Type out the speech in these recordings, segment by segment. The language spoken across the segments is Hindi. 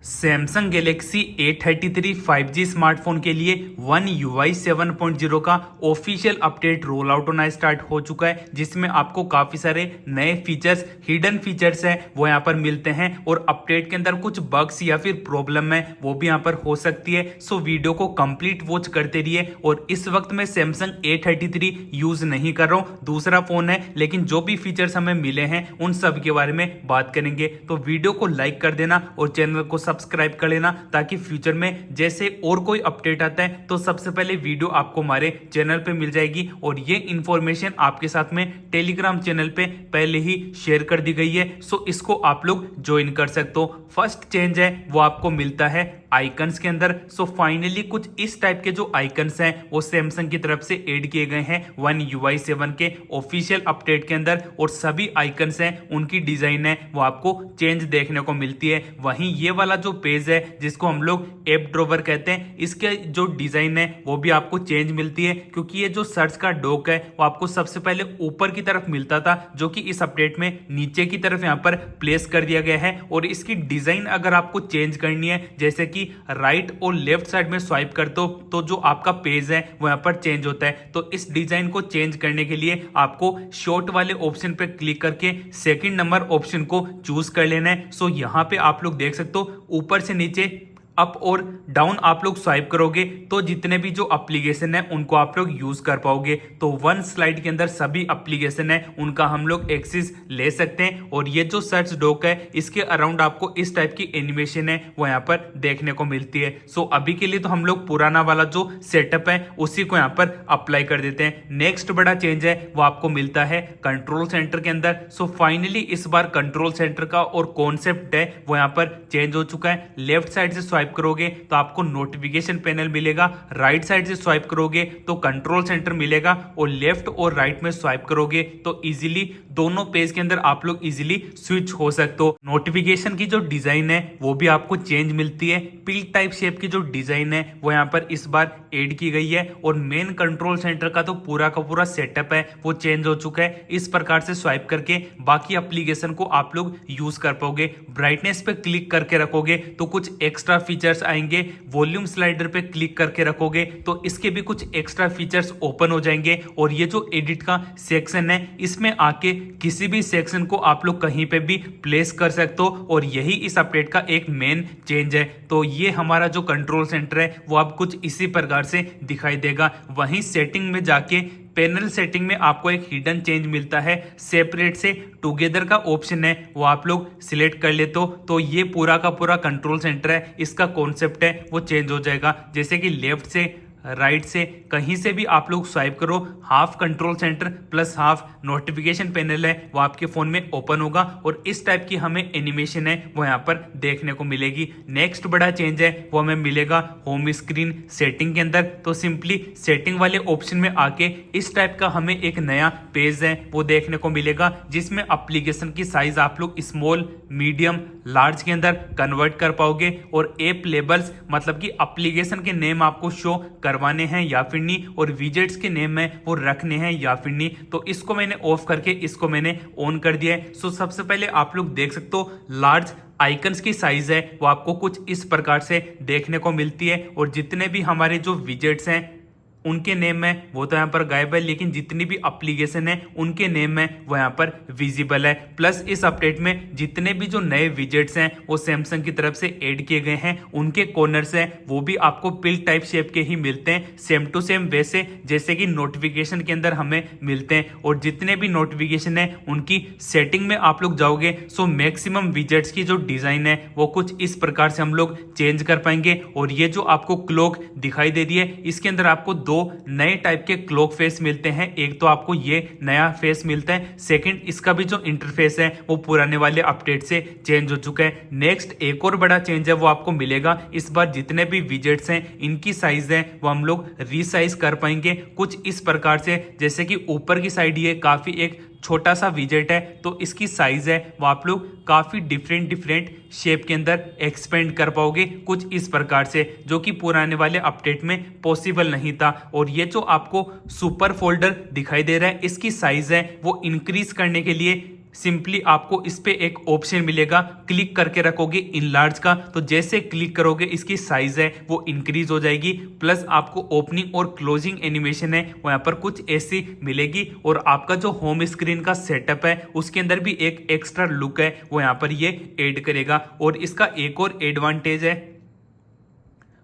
Samsung Galaxy A33 5G smartphone के लिए One UI 7.0 का ऑफिशियल अपडेट रोल आउट होना स्टार्ट हो चुका है, जिसमें आपको काफी सारे नए फीचर्स, हिडन फीचर्स हैं वो यहाँ पर मिलते हैं और अपडेट के अंदर कुछ बग्स या फिर प्रॉब्लम है वो भी यहाँ पर हो सकती है। सो वीडियो को कंप्लीट वॉच करते रहिए। और इस वक्त मैं सैमसंग A33 यूज नहीं कर रहा हूँ, दूसरा फोन है, लेकिन जो भी फीचर्स हमें मिले हैं उन सब के बारे में बात करेंगे। तो वीडियो को लाइक कर देना और चैनल को सब्सक्राइब कर लेना, ताकि फ्यूचर में जैसे और कोई अपडेट आता है तो सबसे पहले वीडियो आपको हमारे चैनल पे मिल जाएगी। और ये इंफॉर्मेशन आपके साथ में टेलीग्राम चैनल पे पहले ही शेयर कर दी गई है, सो इसको आप लोग ज्वाइन कर सकते हो। फर्स्ट चेंज है वो आपको मिलता है आइकन्स के अंदर। सो फाइनली कुछ इस टाइप के जो आइकन्स हैं वो सैमसंग की तरफ से ऐड किए गए हैं One UI 7 के ऑफिशियल अपडेट के अंदर, और सभी आइकन्स हैं उनकी डिजाइन है वो आपको चेंज देखने को मिलती है। वहीं ये वाला जो पेज है जिसको हम लोग ऐप ड्रॉवर कहते हैं, इसके जो डिजाइन है वो भी आपको चेंज मिलती है, क्योंकि ये जो सर्च का डॉक है वो आपको सबसे पहले ऊपर की तरफ मिलता था, जो कि इस अपडेट में नीचे की तरफ यहाँ पर प्लेस कर दिया गया है। और इसकी डिजाइन अगर आपको चेंज करनी है, जैसे कि राइट और लेफ्ट साइड में स्वाइप कर दो तो जो आपका पेज है वो यहाँ पर चेंज होता है। तो इस डिजाइन को चेंज करने के लिए आपको शॉर्ट वाले ऑप्शन पे क्लिक करके सेकंड नंबर ऑप्शन को चूज कर लेना है। सो यहाँ पे आप लोग देख सकते हो ऊपर से नीचे अप और डाउन आप लोग स्वाइप करोगे तो जितने भी जो एप्लीकेशन है उनको आप लोग यूज कर पाओगे। तो वन स्लाइड के अंदर सभी एप्लीकेशन है उनका हम लोग एक्सेस ले सकते हैं। और ये जो सर्च डॉक है इसके अराउंड आपको इस टाइप की एनिमेशन है वो यहाँ पर देखने को मिलती है। सो अभी के लिए तो हम लोग पुराना वाला जो सेटअप है उसी को यहाँ पर अप्लाई कर देते हैं। नेक्स्ट बड़ा चेंज है वो आपको मिलता है कंट्रोल सेंटर के अंदर। सो फाइनली इस बार कंट्रोल सेंटर का और कॉन्सेप्ट है वो यहाँ पर चेंज हो चुका है। लेफ्ट साइड से स्वाइप करोगे तो आपको नोटिफिकेशन पैनल मिलेगा, राइट साइड से स्वाइप करोगे तो कंट्रोल सेंटर मिलेगा, और लेफ्ट और राइट में स्वाइप करोगे तो इजीली दोनों पेज के अंदर आप लोग इजीली स्विच हो सकते हो। नोटिफिकेशन की जो डिजाइन है वो भी आपको चेंज मिलती है। पिल टाइप शेप की जो डिजाइन है वो यहाँ पर इस बार ऐड की गई है। और मेन कंट्रोल सेंटर का तो पूरा का पूरा सेटअप है वो चेंज हो चुका है। इस प्रकार से स्वाइप करके बाकी एप्लीकेशन को आप लोग यूज कर पाओगे। ब्राइटनेस पे क्लिक करके रखोगे तो कुछ एक्स्ट्रा फीचर्स आएंगे, वॉल्यूम स्लाइडर पे क्लिक करके रखोगे तो इसके भी कुछ एक्स्ट्रा फीचर्स ओपन हो जाएंगे। और ये जो एडिट का सेक्शन है इसमें आके किसी भी सेक्शन को आप लोग कहीं पे भी प्लेस कर सकते हो, और यही इस अपडेट का एक मेन चेंज है। तो ये हमारा जो कंट्रोल सेंटर है वो अब कुछ इसी प्रकार से दिखाई देगा। वहीं सेटिंग में जाके पैनल सेटिंग में आपको एक हिडन चेंज मिलता है, सेपरेट से टुगेदर का ऑप्शन है वो आप लोग सिलेक्ट कर लेते हो तो ये पूरा का पूरा कंट्रोल सेंटर है, इसका कॉन्सेप्ट है वो चेंज हो जाएगा। जैसे कि लेफ्ट से राइट से कहीं से भी आप लोग स्वाइप करो, half control centre plus half notification panel है वो आपके फोन में ओपन होगा, और इस टाइप की हमें एनिमेशन है वो यहाँ पर देखने को मिलेगी। नेक्स्ट बड़ा चेंज है वो हमें मिलेगा होम स्क्रीन सेटिंग के अंदर। तो सिंपली सेटिंग वाले ऑप्शन में आके इस टाइप का हमें एक नया पेज है वो देखने को मिलेगा, जिसमें एप्लीकेशन की साइज आप लोग स्मॉल, मीडियम, लार्ज के अंदर कन्वर्ट कर पाओगे। और ऐप लेबल्स मतलब कि एप्लीकेशन के नेम आपको शो करवाने हैं या फिर नहीं, और विजेट्स के नेम है वो रखने हैं या फिर नहीं। तो इसको मैंने ऑफ करके इसको मैंने ऑन कर दिया है। सो सबसे पहले आप लोग देख सकते हो लार्ज आइकन्स की साइज है वो आपको कुछ इस प्रकार से देखने को मिलती है। और जितने भी हमारे जो विजेट्स हैं उनके नेम है वो तो यहाँ पर गायब है, लेकिन जितनी भी एप्लीकेशन है उनके नेम है वो यहाँ पर विजिबल है। प्लस इस अपडेट में जितने भी जो नए विजेट्स हैं वो सैमसंग की तरफ से ऐड किए गए हैं, उनके कॉर्नर्स हैं वो भी आपको पिल टाइप शेप के ही मिलते हैं, सेम टू सेम वैसे जैसे कि नोटिफिकेशन के अंदर हमें मिलते हैं। और जितने भी नोटिफिकेशन है उनकी सेटिंग में आप लोग जाओगे सो मैक्सिमम विजेट्स की जो डिजाइन है वो कुछ इस प्रकार से हम लोग चेंज कर पाएंगे। और ये जो आपको क्लॉक दिखाई दे रही है इसके अंदर आपको दो नए टाइप के क्लॉक फेस मिलते हैं। एक तो आपको ये नया फेस मिलता है, सेकंड इसका भी जो इंटरफेस है वो पुराने वाले अपडेट से चेंज हो चुका है। नेक्स्ट एक और बड़ा चेंज है वो आपको मिलेगा, इस बार जितने भी विजेट्स हैं इनकी साइज है वो हम लोग रीसाइज कर पाएंगे कुछ इस प्रकार से। जैसे कि ऊपर की साइड ये काफी एक छोटा सा विजेट है तो इसकी साइज है वो आप लोग काफी डिफरेंट शेप के अंदर एक्सपेंड कर पाओगे कुछ इस प्रकार से, जो कि पुराने वाले अपडेट में पॉसिबल नहीं था। और ये जो आपको सुपर फोल्डर दिखाई दे रहा है इसकी साइज है वो इंक्रीज करने के लिए सिंपली आपको इस पे एक ऑप्शन मिलेगा, क्लिक करके रखोगे इनलार्ज का, तो जैसे क्लिक करोगे इसकी साइज है वो इंक्रीज हो जाएगी। प्लस आपको ओपनिंग और क्लोजिंग एनिमेशन है वो यहाँ पर कुछ ऐसी मिलेगी। और आपका जो होम स्क्रीन का सेटअप है उसके अंदर भी एक एक्स्ट्रा लुक है वो यहाँ पर ये ऐड करेगा। और इसका एक और एडवांटेज है,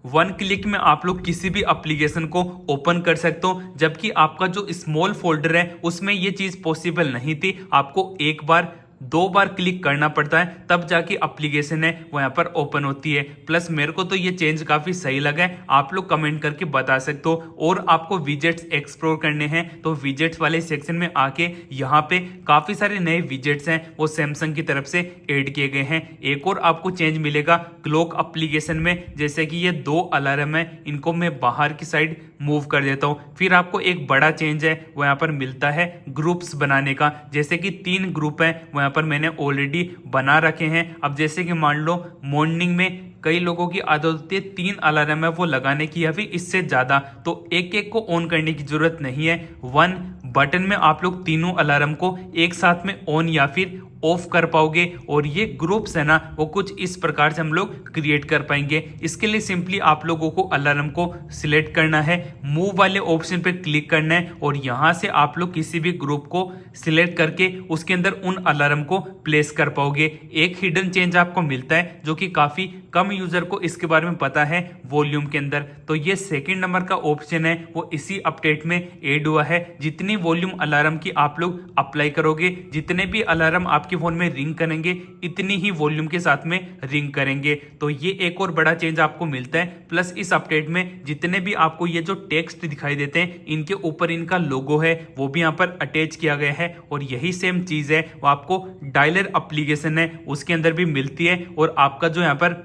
वन क्लिक में आप लोग किसी भी एप्लीकेशन को ओपन कर सकते हो, जबकि आपका जो स्मॉल फोल्डर है उसमें ये चीज पॉसिबल नहीं थी। आपको एक बार दो बार क्लिक करना पड़ता है तब जाके एप्लीकेशन है वो यहाँ पर ओपन होती है। प्लस मेरे को तो ये चेंज काफी सही लगा है, आप लोग कमेंट करके बता सकते हो। और आपको विजेट्स एक्सप्लोर करने हैं तो विजेट्स वाले सेक्शन में आके यहाँ पे काफी सारे नए विजेट्स हैं वो सैमसंग की तरफ से ऐड किए गए हैं। एक और आपको चेंज मिलेगा क्लॉक एप्लीकेशन में, जैसे कि ये दो अलार्म है, इनको मैं बाहर की साइड मूव कर देता हूँ। फिर आपको एक बड़ा चेंज है वो यहाँ पर मिलता है ग्रुप्स बनाने का, जैसे कि 3 ग्रुप है वो यहाँ पर मैंने ऑलरेडी बना रखे हैं। अब जैसे कि मान लो मॉर्निंग में कई लोगों की आदत होती है 3 अलार्म है वो लगाने की या फिर इससे ज्यादा, तो एक एक को ऑन करने की जरूरत नहीं है। वन बटन में आप लोग तीनों अलार्म को एक साथ में ऑन या फिर ऑफ कर पाओगे। और ये ग्रुप्स है ना वो कुछ इस प्रकार से हम लोग क्रिएट कर पाएंगे। इसके लिए सिंपली आप लोगों को अलार्म को सिलेक्ट करना है, मूव वाले ऑप्शन पे क्लिक करना है और यहां से आप लोग किसी भी ग्रुप को सिलेक्ट करके उसके अंदर उन अलार्म को प्लेस कर पाओगे। एक हिडन चेंज आपको मिलता है जो कि काफी कम यूजर को इसके बारे में पता है वॉल्यूम के अंदर। तो ये सेकंड नंबर का ऑप्शन है वो इसी अपडेट में ऐड हुआ है। जितनी वॉल्यूम अलार्म की आप लोग अप्लाई करोगे, जितने भी अलार्म आपके फोन में रिंग करेंगे इतनी ही वॉल्यूम के साथ में रिंग करेंगे। तो ये एक और बड़ा चेंज आपको मिलता है। प्लस इस अपडेट में जितने भी आपको ये जो टेक्स्ट दिखाई देते हैं इनके ऊपर इनका लोगो है वो भी यहाँ पर अटैच किया गया है। और यही सेम चीज है वो आपको डायलर एप्लीकेशन है उसके अंदर भी मिलती है। और आपका जो यहाँ पर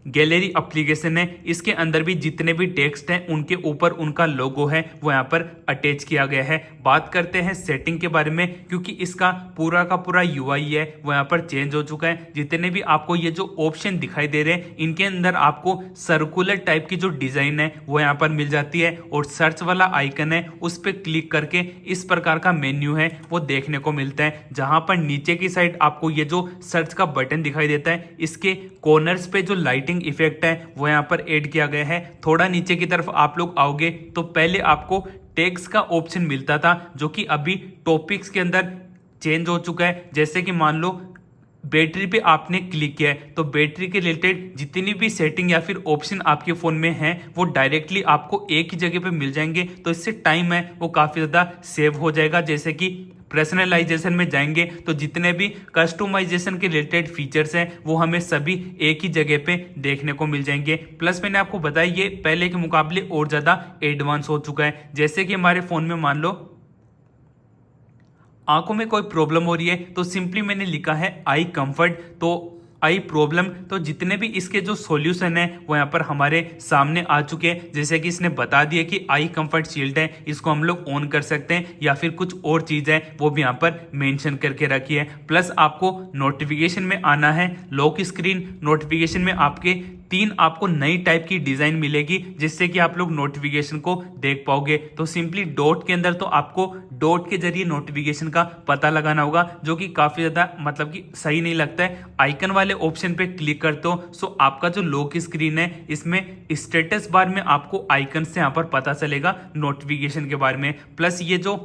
गैलरी एप्लीकेशन है इसके अंदर भी जितने भी टेक्स्ट हैं उनके ऊपर उनका लोगो है वो यहाँ पर अटैच किया गया है। बात करते हैं सेटिंग के बारे में, क्योंकि इसका पूरा का पूरा यूआई है वो यहाँ पर चेंज हो चुका है। जितने भी आपको ये जो ऑप्शन दिखाई दे रहे हैं इनके अंदर आपको सर्कुलर टाइप की जो डिजाइन है वो यहाँ पर मिल जाती है। और सर्च वाला आइकन है उस पर क्लिक करके इस प्रकार का मेन्यू है वो देखने को मिलता है, जहां पर नीचे की साइड आपको ये जो सर्च का बटन दिखाई देता है इसके कॉर्नर्स पे जो लाइटिंग इफेक्ट है वो यहाँ पर ऐड किया गया है। थोड़ा नीचे की तरफ आप लोग आओगे तो पहले आपको टैग्स का ऑप्शन मिलता था जो कि अभी टॉपिक्स के अंदर चेंज हो चुका है। जैसे कि मान लो बैटरी पे आपने क्लिक किया है तो बैटरी के रिलेटेड जितनी भी सेटिंग या फिर ऑप्शन आपके फोन में हैं वो डायरेक्टली आपको एक ही जगह पे मिल जाएंगे। तो इससे टाइम है वो काफी ज्यादा सेव हो जाएगा। जैसे कि पर्सनलाइजेशन में जाएंगे तो जितने भी कस्टमाइजेशन के रिलेटेड फीचर्स हैं वो हमें सभी एक ही जगह पे देखने को मिल जाएंगे। प्लस मैंने आपको बताया ये पहले के मुकाबले और ज्यादा एडवांस हो चुका है। जैसे कि हमारे फोन में मान लो आंखों में कोई प्रॉब्लम हो रही है तो सिंपली मैंने लिखा है आई कंफर्ट, तो आई प्रॉब्लम, तो जितने भी इसके जो सॉल्यूशन है वो यहाँ पर हमारे सामने आ चुके हैं। जैसे कि इसने बता दिया कि आई कंफर्ट शील्ड है, इसको हम लोग ऑन कर सकते हैं या फिर कुछ और चीज है वो भी यहाँ पर मेंशन करके रखी है। प्लस आपको नोटिफिकेशन में आना है, लॉक स्क्रीन नोटिफिकेशन में आपके 3 आपको नई टाइप की डिजाइन मिलेगी जिससे कि आप लोग नोटिफिकेशन को देख पाओगे। तो सिंपली डॉट के अंदर तो आपको डॉट के जरिए नोटिफिकेशन का पता लगाना होगा जो कि काफी ज्यादा मतलब कि सही नहीं लगता है। आइकन वाले ऑप्शन पे क्लिक करते हो सो आपका जो लॉक स्क्रीन है इसमें स्टेटस बार में आपको आइकन से यहाँ पर पता चलेगा नोटिफिकेशन के बारे में। प्लस ये जो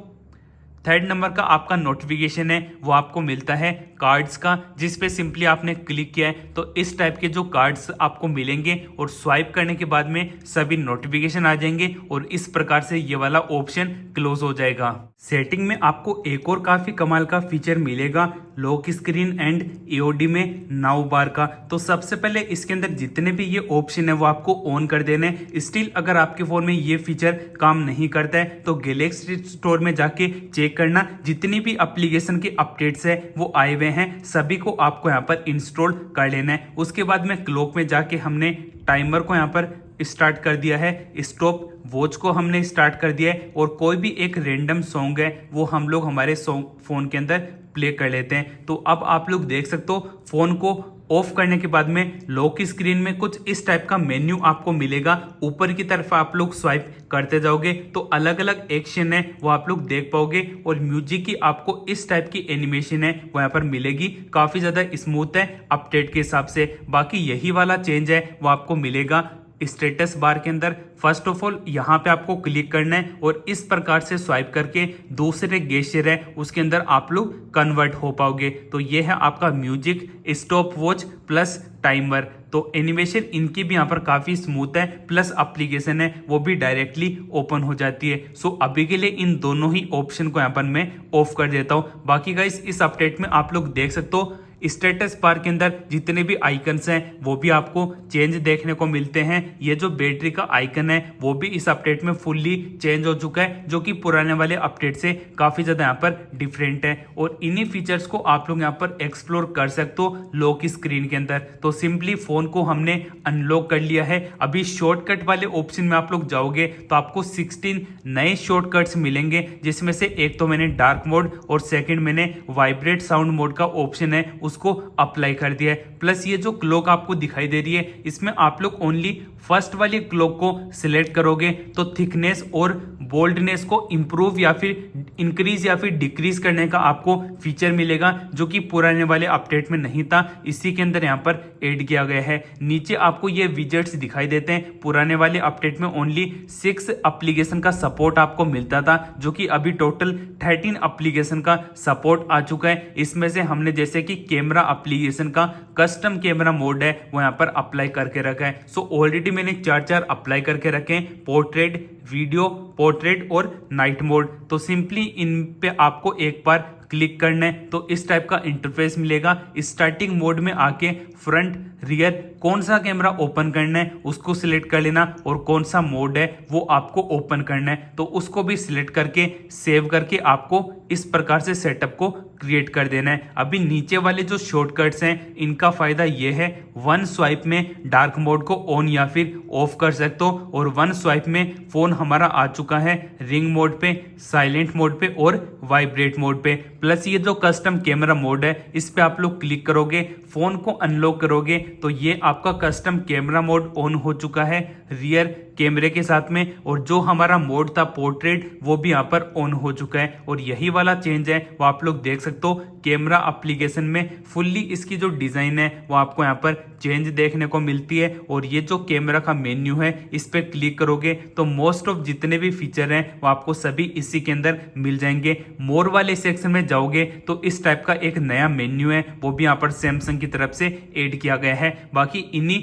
थर्ड नंबर का आपका नोटिफिकेशन है वो आपको मिलता है कार्ड्स का, जिस पे सिंपली आपने क्लिक किया है तो इस टाइप के जो कार्ड्स आपको मिलेंगे और स्वाइप करने के बाद में सभी नोटिफिकेशन आ जाएंगे और इस प्रकार से ये वाला ऑप्शन क्लोज हो जाएगा। सेटिंग में आपको एक और काफी कमाल का फीचर मिलेगा लॉक स्क्रीन एंड एओडी में नाउ बार का। तो सबसे पहले इसके अंदर जितने भी ये ऑप्शन है वो आपको ऑन कर देने हैं। स्टिल अगर आपके फोन में ये फीचर काम नहीं करता है तो गैलेक्सी स्टोर में जाके चेक करना, जितनी भी एप्लीकेशन के अपडेट्स है वो आए हुए हैं सभी को आपको यहाँ पर इंस्टॉल कर लेना है। उसके बाद में क्लॉक में जाके हमने टाइमर को यहाँ पर स्टार्ट कर दिया है, स्टॉप वॉच को हमने स्टार्ट कर दिया है और कोई भी एक रैंडम सॉन्ग है वो हम लोग हमारे फोन के अंदर प्ले कर लेते हैं। तो अब आप लोग देख सकते हो फोन को ऑफ करने के बाद में लॉक स्क्रीन में कुछ इस टाइप का मेन्यू आपको मिलेगा। ऊपर की तरफ आप लोग स्वाइप करते जाओगे तो अलग अलग एक्शन है वो आप लोग देख पाओगे और म्यूजिक की आपको इस टाइप की एनिमेशन है वो यहाँ पर मिलेगी। काफी ज्यादा स्मूथ है अपडेट के हिसाब से। बाकी यही वाला चेंज है वो आपको मिलेगा स्टेटस बार के अंदर। फर्स्ट ऑफ ऑल यहाँ पे आपको क्लिक करना है और इस प्रकार से स्वाइप करके दूसरे गेस्चर है उसके अंदर आप लोग कन्वर्ट हो पाओगे। तो ये है आपका music, stop watch plus timer. तो एनिमेशन इनकी भी यहाँ पर काफी स्मूथ है, प्लस एप्लीकेशन है वो भी डायरेक्टली ओपन हो जाती है। सो अभी के लिए इन दोनों ही ऑप्शन को यहाँ पर मैं ऑफ कर देता हूँ। बाकी गाइस इस अपडेट में आप लोग देख सकते हो स्टेटस बार के अंदर जितने भी आइकन्स हैं वो भी आपको चेंज देखने को मिलते हैं। ये जो बैटरी का आइकन है वो भी इस अपडेट में फुल्ली चेंज हो चुका है, जो कि पुराने वाले अपडेट से काफी ज्यादा यहाँ पर डिफरेंट है। और इन्हीं फीचर्स को आप लोग यहाँ पर एक्सप्लोर कर सकते हो लॉक स्क्रीन के अंदर। तो सिंपली फोन को हमने अनलॉक कर लिया है। अभी शॉर्टकट वाले ऑप्शन में आप लोग जाओगे तो आपको 16 नए शॉर्टकट्स मिलेंगे, जिसमें से एक तो मैंने डार्क मोड और सेकंड मैंने वाइब्रेट साउंड मोड का ऑप्शन है उसको अप्लाई कर दिया है। प्लस ये जो क्लॉक आपको दिखाई दे रही है इसमें आप लोग ओनली फर्स्ट वाली क्लॉक को सिलेक्ट करोगे तो थिकनेस और बोल्डनेस को इंप्रूव या फिर इंक्रीज या फिर डिक्रीज करने का आपको फीचर मिलेगा, जो कि पुराने वाले अपडेट में नहीं था। इसी के अंदर यहाँ पर ऐड किया गया है। नीचे आपको ये विजेट्स दिखाई देते हैं। पुराने वाले अपडेट में ओनली 6 एप्लीकेशन का सपोर्ट आपको मिलता था, जो कि अभी टोटल 13 एप्लीकेशन का सपोर्ट आ चुका है। इसमें से हमने जैसे कि कैमरा एप्लीकेशन का कस्टम कैमरा मोड है वो यहाँ पर अप्लाई करके रखा है। सो ऑलरेडी मैंने 4 अप्लाई करके रखे हैं, पोर्ट्रेट, वीडियो, पोर्ट्रेट और नाइट मोड। तो सिंपली इन पे आपको एक बार क्लिक करना है तो इस टाइप का इंटरफेस मिलेगा। स्टार्टिंग मोड में आके फ्रंट, रियर कौन सा कैमरा ओपन करना है उसको सिलेक्ट कर लेना और कौन सा मोड है वो आपको ओपन करना है तो उसको भी सिलेक्ट करके सेव करके आपको इस प्रकार से सेटअप को क्रिएट कर देना है। अभी नीचे वाले जो शॉर्टकट्स हैं इनका फायदा ये है, वन स्वाइप में डार्क मोड को ऑन या फिर ऑफ कर सकते हो और वन स्वाइप में फोन हमारा आ चुका है रिंग मोड पे, साइलेंट मोड पे और वाइब्रेट मोड पे। प्लस ये जो कस्टम कैमरा मोड है इस पे आप लोग क्लिक करोगे, फोन को अनलॉक करोगे तो ये आपका कस्टम कैमरा मोड ऑन हो चुका है रियर कैमरे के साथ में, और जो हमारा मोड था पोर्ट्रेट वो भी यहाँ पर ऑन हो चुका है। और यही वाला चेंज है वो आप लोग देख सकते हो कैमरा एप्लीकेशन में फुल्ली इसकी जो डिजाइन है वो आपको यहाँ पर चेंज देखने को मिलती है। और ये जो कैमरा का मेन्यू है इस पे क्लिक करोगे तो मोस्ट ऑफ जितने भी फीचर हैं वो आपको सभी इसी के अंदर मिल जाएंगे। मोर वाले सेक्शन में जाओगे तो इस टाइप का एक नया मेन्यू है वो भी यहाँ पर सैमसंग की तरफ से ऐड किया गया है। बाकी इन्हीं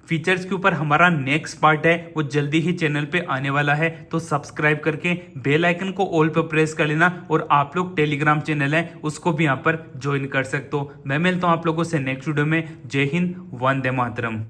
फीचर्स के ऊपर हमारा नेक्स्ट पार्ट है वो जल्दी ही चैनल पे आने वाला है, तो सब्सक्राइब करके बेल आइकन को ऑल पे प्रेस कर लेना। और आप लोग टेलीग्राम चैनल है उसको भी यहाँ पर ज्वाइन कर सकते हो। मैं मिलता हूँ आप लोगों से नेक्स्ट वीडियो में। जय हिंद, वंदे मातरम।